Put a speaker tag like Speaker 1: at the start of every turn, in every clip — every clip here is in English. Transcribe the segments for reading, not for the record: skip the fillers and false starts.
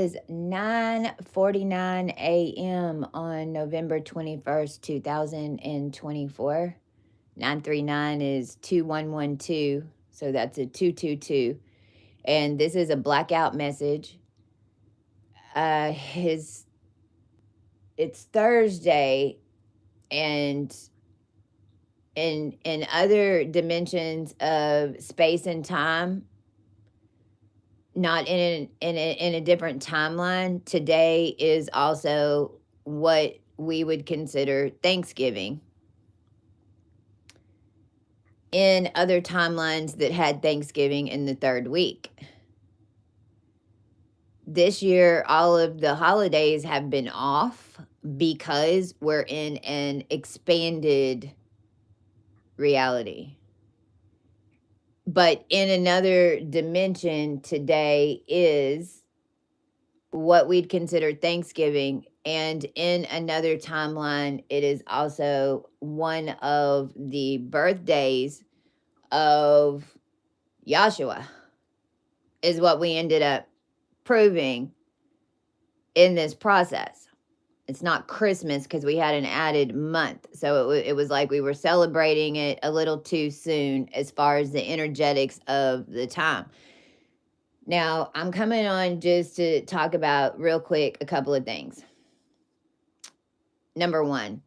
Speaker 1: is 9:49 a.m. on November 21st, 2024. 939 is 2112, so that's a 222. And this is a blackout message. His It's Thursday, and in other dimensions of space and time, not in a different timeline, today is also what we would consider Thanksgiving. In other timelines that had Thanksgiving in the third week. This year, all of the holidays have been off because we're in an expanded reality. But in another dimension, today is what we'd consider Thanksgiving. And in another timeline, it is also one of the birthdays of Yahshua, is what we ended up proving in this process. It's not Christmas because we had an added month. So it was like we were celebrating it a little too soon as far as the energetics of the time. Now, I'm coming on just to talk about real quick a couple of things. Number one,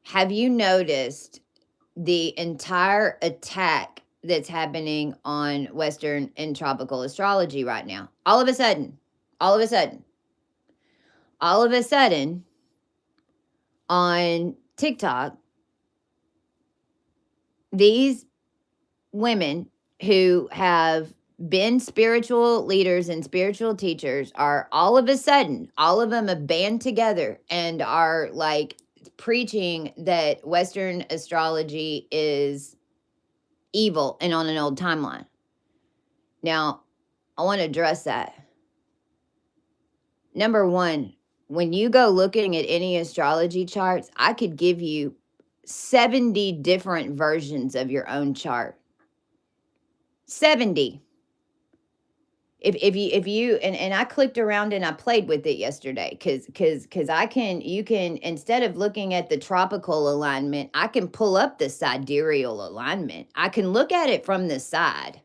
Speaker 1: have you noticed the entire attack that's happening on Western and tropical astrology right now? All of a sudden, on TikTok, these women who have been spiritual leaders and spiritual teachers are all of a sudden, all of them have band together and are like preaching that Western astrology is evil and on an old timeline. Now, I want to address that. Number one, when you go looking at any astrology charts, I could give you 70 different versions of your own chart. 70. If you and I clicked around and I played with it yesterday because you can, instead of looking at the tropical alignment, I can pull up the sidereal alignment. I can look at it from the side.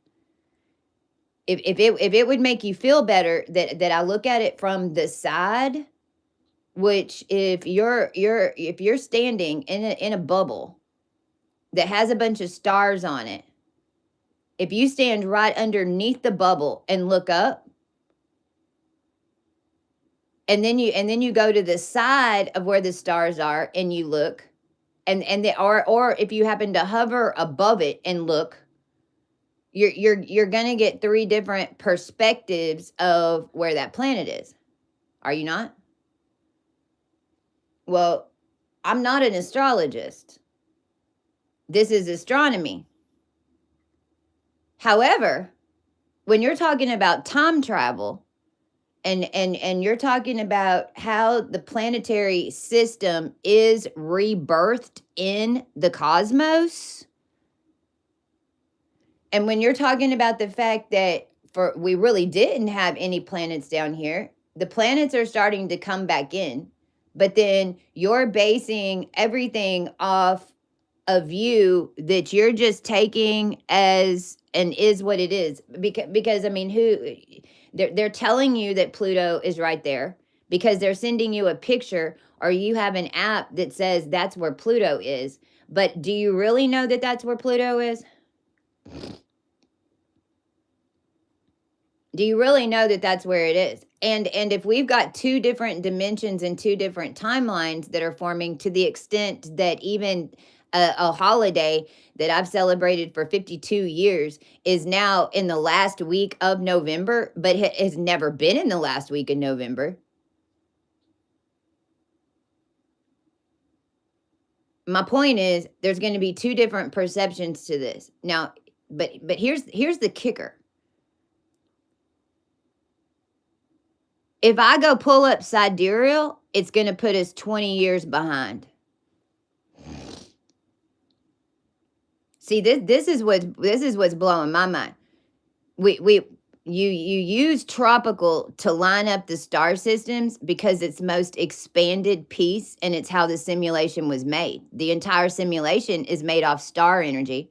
Speaker 1: If it would make you feel better that I look at it from the side, which if you're standing in a bubble that has a bunch of stars on it, if you stand right underneath the bubble and look up, and then you go to the side of where the stars are and you look, or if you happen to hover above it and look, you're gonna get three different perspectives of where that planet is. Are you not? Well, I'm not an astrologist. This is astronomy. However, when you're talking about time travel and you're talking about how the planetary system is rebirthed in the cosmos, and when you're talking about the fact that we really didn't have any planets down here, the planets are starting to come back in, but then you're basing everything off a view that you're just taking as and is what it is, because I mean, they're telling you that Pluto is right there because they're sending you a picture, or you have an app that says that's where Pluto is. But do you really know that that's where Pluto is? Do you really know that that's where it is? And if we've got two different dimensions and two different timelines that are forming, to the extent that even a holiday that I've celebrated for 52 years is now in the last week of November, but has never been in the last week of November. My point is, there's going to be two different perceptions to this. Now, but here's the kicker. If I go pull up sidereal, it's going to put us 20 years behind. See, this is what's blowing my mind. you use tropical to line up the star systems because it's most expanded piece and it's how the simulation was made. The entire simulation is made off star energy.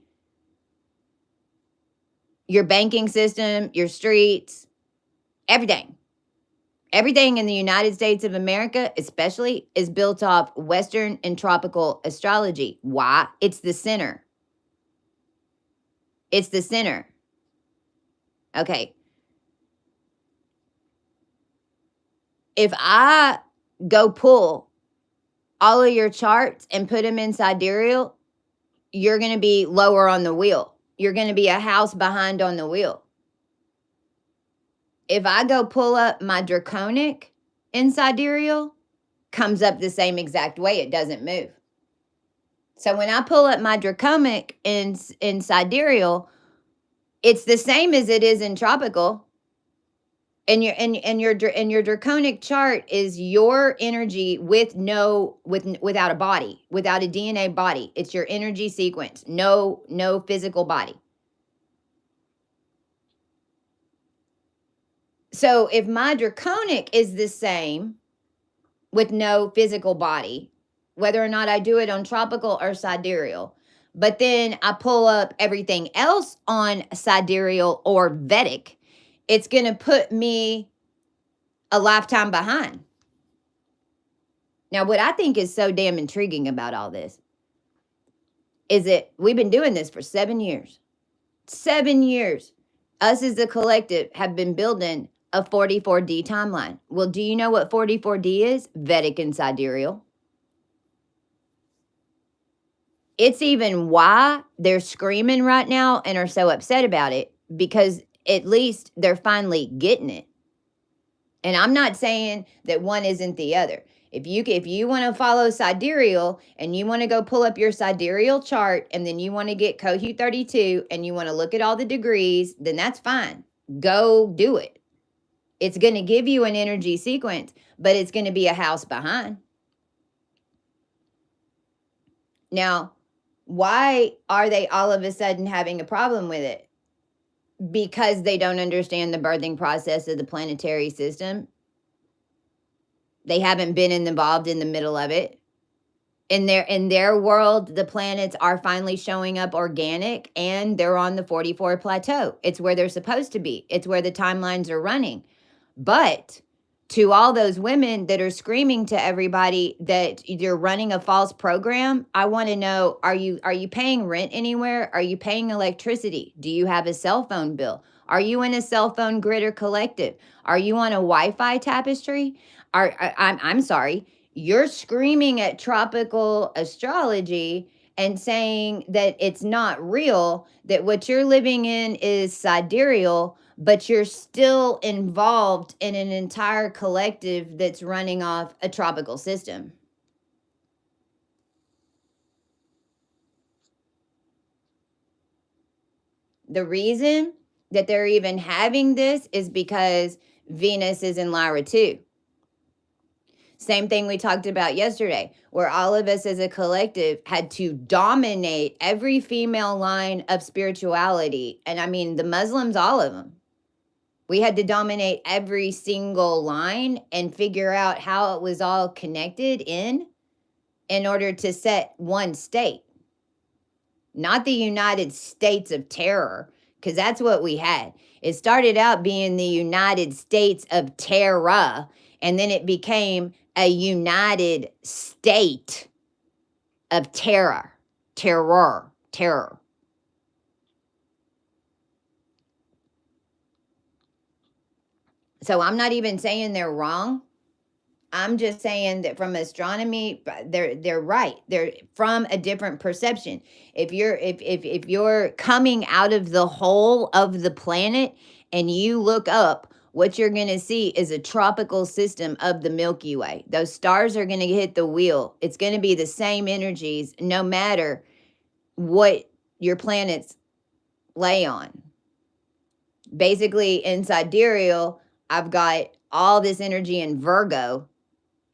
Speaker 1: Your banking system, your streets, everything. Everything in the United States of America, especially, is built off Western and tropical astrology. Why? It's the center. It's the center. Okay. If I go pull all of your charts and put them in sidereal, you're going to be lower on the wheel. You're going to be a house behind on the wheel. If I go pull up my draconic in sidereal, comes up the same exact way. It doesn't move. So when I pull up my draconic in sidereal, it's the same as it is in tropical. And your draconic chart is your energy without a body, without a DNA body. It's your energy sequence. No physical body. So if my draconic is the same with no physical body, whether or not I do it on tropical or sidereal, but then I pull up everything else on sidereal or Vedic, it's going to put me a lifetime behind. Now, what I think is so damn intriguing about all this is that we've been doing this for 7 years. 7 years. Us as a collective have been building a 44D timeline. Well, do you know what 44D is? Vedic and sidereal. It's even why they're screaming right now and are so upset about it, because at least they're finally getting it. And I'm not saying that one isn't the other. If you want to follow sidereal and you want to go pull up your sidereal chart and then you want to get Cohu 32 and you want to look at all the degrees, then that's fine. Go do it. It's going to give you an energy sequence, but it's going to be a house behind. Now, why are they all of a sudden having a problem with it? Because they don't understand the birthing process of the planetary system. They haven't been involved in the middle of it. In their world, the planets are finally showing up organic and they're on the 44 plateau. It's where they're supposed to be. It's where the timelines are running. But to all those women that are screaming to everybody that you're running a false program, I want to know, are you paying rent anywhere? Are you paying electricity? Do you have a cell phone bill? Are you in a cell phone grid or collective? Are you on a Wi-Fi tapestry? I'm sorry, you're screaming at tropical astrology and saying that it's not real, that what you're living in is sidereal, but you're still involved in an entire collective that's running off a tropical system. The reason that they're even having this is because Venus is in Lyra too. Same thing we talked about yesterday, where all of us as a collective had to dominate every female line of spirituality. And I mean, the Muslims, all of them. We had to dominate every single line and figure out how it was all connected in order to set one state. Not the United States of Terror, because that's what we had. It started out being the United States of Terror, and then it became a United State of Terror. Terror. So I'm not even saying they're wrong. I'm just saying that from astronomy, they're right. They're from a different perception. If you're coming out of the whole of the planet and you look up, what you're going to see is a tropical system of the Milky Way. Those stars are going to hit the wheel. It's going to be the same energies no matter what your planets lay on. Basically, in sidereal, I've got all this energy in Virgo,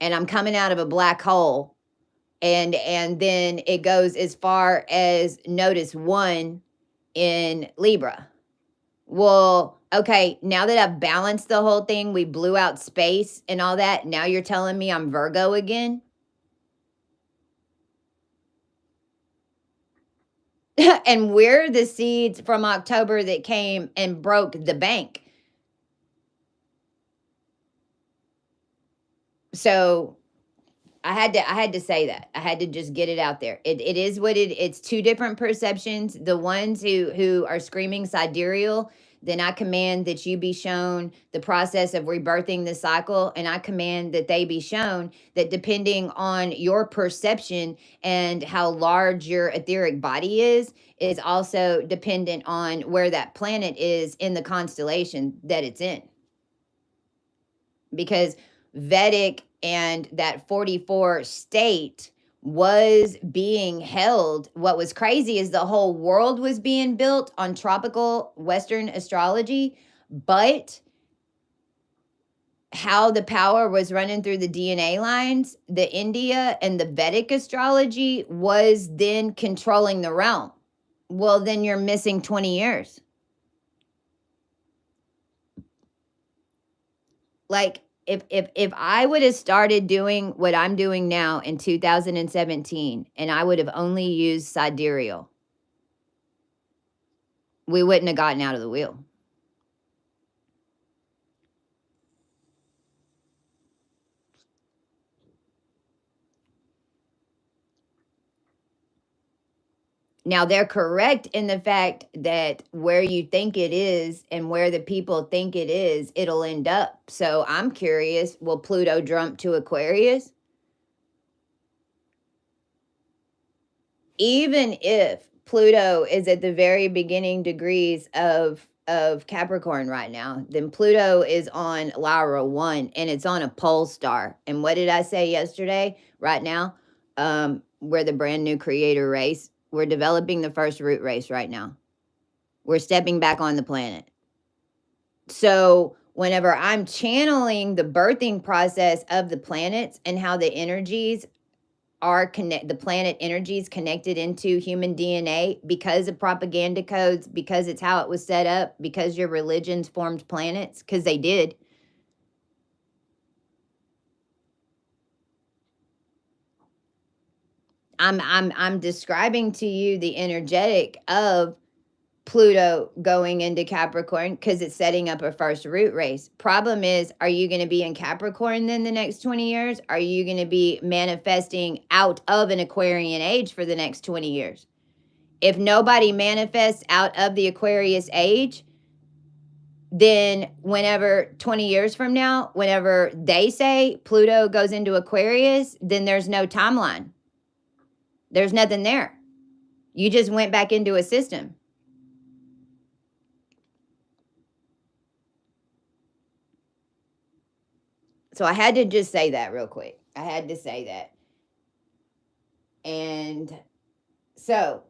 Speaker 1: and I'm coming out of a black hole, and then it goes as far as notice 1 in Libra. Well, okay, now that I've balanced the whole thing, we blew out space and all that. Now you're telling me I'm Virgo again? And we're the seeds from October that came and broke the bank. So I had to say that. I had to just get it out there. It is what it's two different perceptions. The ones who are screaming sidereal, then I command that you be shown the process of rebirthing the cycle, and I command that they be shown that depending on your perception and how large your etheric body is also dependent on where that planet is in the constellation that it's in. Because Vedic and that 44 state was being held. What was crazy is the whole world was being built on tropical Western astrology, but how the power was running through the DNA lines, the India and the Vedic astrology was then controlling the realm. Well, then you're missing 20 years. Like, if I would have started doing what I'm doing now in 2017 and I would have only used sidereal, we wouldn't have gotten out of the wheel. Now they're correct in the fact that where you think it is and where the people think it is, it'll end up. So I'm curious, will Pluto jump to Aquarius? Even if Pluto is at the very beginning degrees of Capricorn right now, then Pluto is on Lyra 1 and it's on a pole star. And what did I say yesterday? Right now, we're the brand new creator race. We're developing the first root race right now. We're stepping back on the planet. So whenever I'm channeling the birthing process of the planets and how the energies are the planet energies connected into human DNA because of propaganda codes, because it's how it was set up, because your religions formed planets, because they did. I'm describing to you the energetic of Pluto going into Capricorn because it's setting up a first root race. Problem is, are you going to be in Capricorn then the next 20 years? Are you going to be manifesting out of an Aquarian age for the next 20 years? If nobody manifests out of the Aquarius age, then whenever 20 years from now, whenever they say Pluto goes into Aquarius, then there's no timeline. There's nothing there. You just went back into a system. So I had to just say that real quick. I had to say that. And so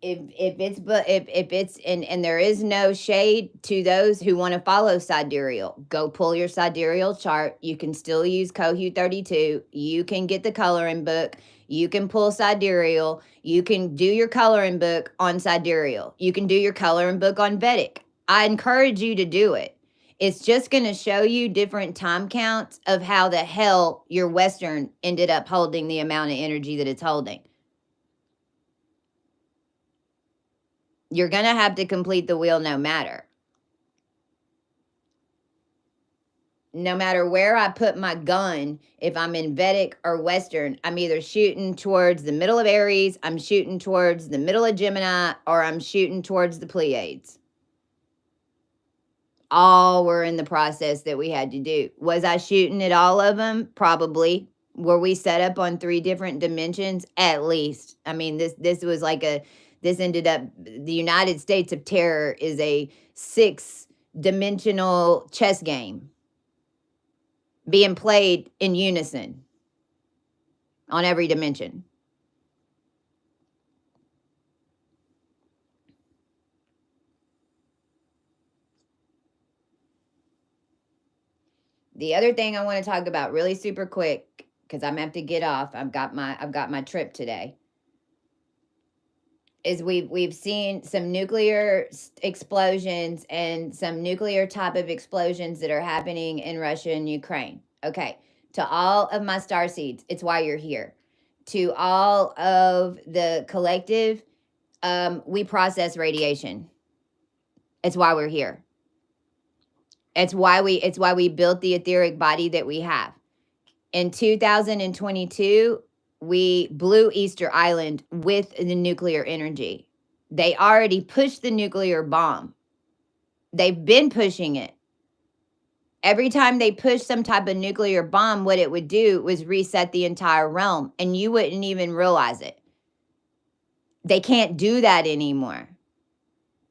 Speaker 1: if it's and there is no shade to those who want to follow sidereal, go pull your sidereal chart. You can still use Cohu 32. You can get the coloring book. You can pull sidereal. You can do your coloring book on sidereal. You can do your coloring book on Vedic. I encourage you to do it. It's just going to show you different time counts of how the hell your Western ended up holding the amount of energy that it's holding. You're going to have to complete the wheel no matter. No matter where I put my gun, if I'm in Vedic or Western, I'm either shooting towards the middle of Aries, I'm shooting towards the middle of Gemini, or I'm shooting towards the Pleiades. All were in the process that we had to do. Was I shooting at all of them? Probably. Were we set up on 3 different dimensions? At least. I mean, this was like this ended up, the United States of Terror is a 6-dimensional chess game being played in unison on every dimension. The other thing I want to talk about really super quick, because I'm gonna have to get off. I've got my trip today. is we've seen some nuclear explosions and some nuclear type of explosions that are happening in Russia and Ukraine. Okay, to all of my star seeds, it's why you're here. To all of the collective, we process radiation. It's why we're here. It's why we built the etheric body that we have. In 2022, we blew Easter Island with the nuclear energy. They already pushed the nuclear bomb. They've been pushing it. Every time they push some type of nuclear bomb, what it would do was reset the entire realm, and you wouldn't even realize it. They can't do that anymore.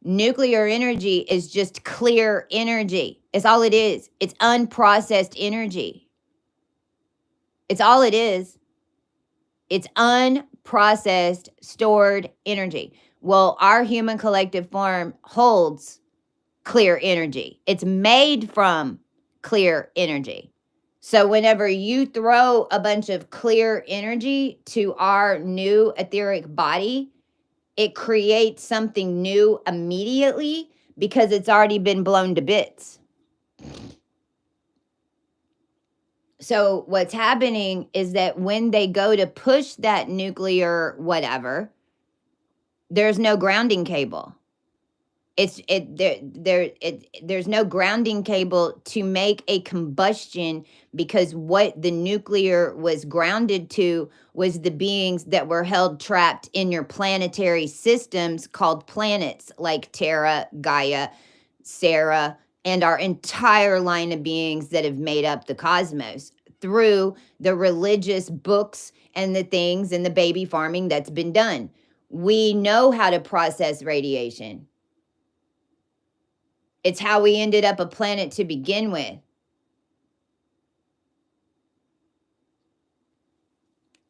Speaker 1: Nuclear energy is just clear energy. It's all it is. It's unprocessed energy. It's all it is. It's unprocessed, stored energy. Well, our human collective form holds clear energy. It's made from clear energy. So whenever you throw a bunch of clear energy to our new etheric body, it creates something new immediately because it's already been blown to bits. So what's happening is that when they go to push that nuclear whatever, there's no grounding cable. There's no grounding cable to make a combustion, because what the nuclear was grounded to was the beings that were held trapped in your planetary systems called planets, like Terra, Gaia, Sarah, and our entire line of beings that have made up the cosmos through the religious books and the things and the baby farming that's been done. We know how to process radiation. It's how we ended up a planet to begin with.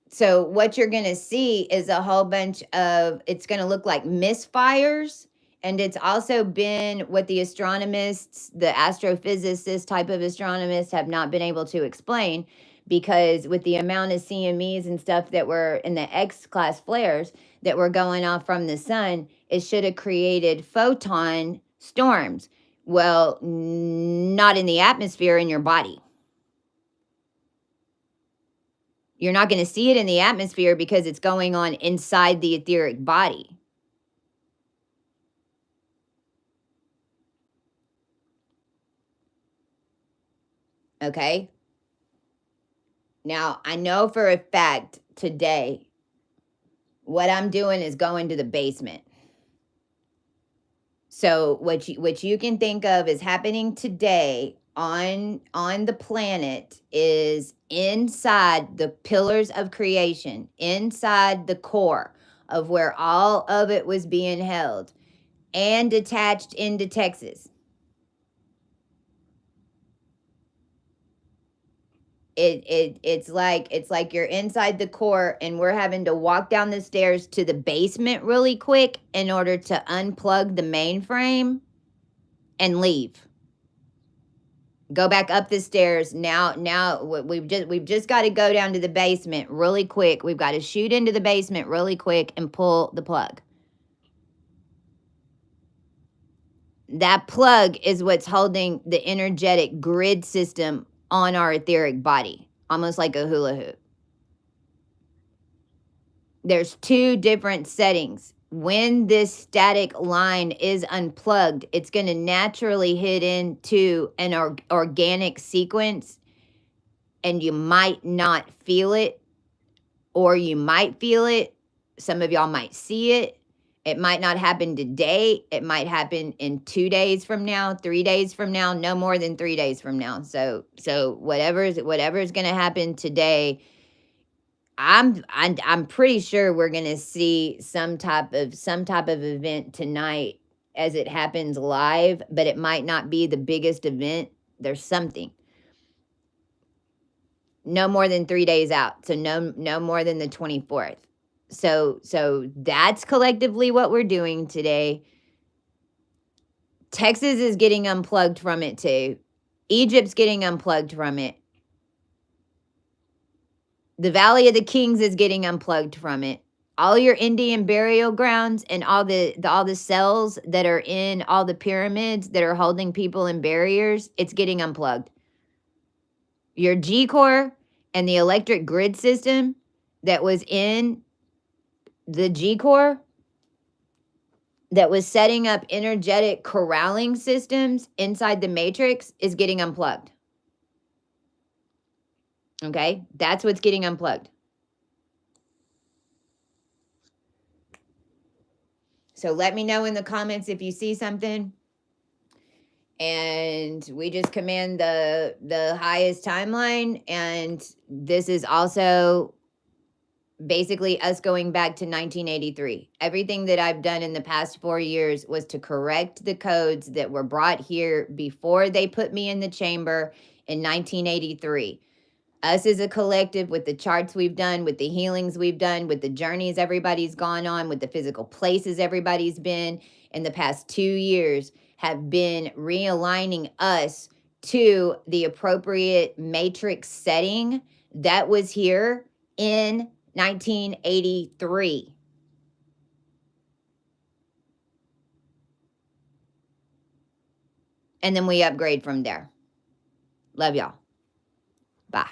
Speaker 1: So what you're going to see is a whole bunch of, it's going to look like misfires. And it's also been what the astronomists, the astrophysicists type of astronomists have not been able to explain, because with the amount of CMEs and stuff that were in the X-class flares that were going off from the sun, it should have created photon storms. Well, not in the atmosphere, in your body. You're not going to see it in the atmosphere because it's going on inside the etheric body. Okay? Now, I know for a fact today, what I'm doing is going to the basement. So what you can think of is happening today on the planet is inside the pillars of creation, inside the core of where all of it was being held, and attached into Texas. It's like you're inside the core and we're having to walk down the stairs to the basement really quick in order to unplug the mainframe and leave. Go back up the stairs. Now we've just got to go down to the basement really quick. We've got to shoot into the basement really quick and pull the plug. That plug is what's holding the energetic grid system on our etheric body, almost like a hula hoop. There's two different settings. When this static line is unplugged, it's going to naturally hit into an organic sequence, and you might not feel it, or you might feel it. Some of y'all might see it. It might not happen today. It might happen in 2 days from now, 3 days from now, no more than 3 days from now. So whatever is going to happen today, I'm pretty sure we're going to see some type of event tonight as it happens live, but it might not be the biggest event. There's something. No more than 3 days out. So no more than the 24th. So that's collectively what we're doing today. Texas is getting unplugged from it too. Egypt's getting unplugged from it. The Valley of the Kings is getting unplugged from it. all your Indian burial grounds and all the cells that are in all the pyramids that are holding people in barriers, it's getting unplugged. Your G core and the electric grid system that was in the G core that was setting up energetic corralling systems inside the matrix is getting unplugged. Okay? That's what's getting unplugged. So let me know in the comments if you see something. And we just command the highest timeline. And this is also basically us going back to 1983. Everything that I've done in the past 4 years was to correct the codes that were brought here before they put me in the chamber in 1983. Us as a collective, with the charts we've done, with the healings we've done, with the journeys everybody's gone on, with the physical places everybody's been in the past 2 years, have been realigning us to the appropriate matrix setting that was here in 1983. And then we upgrade from there. Love y'all. Bye.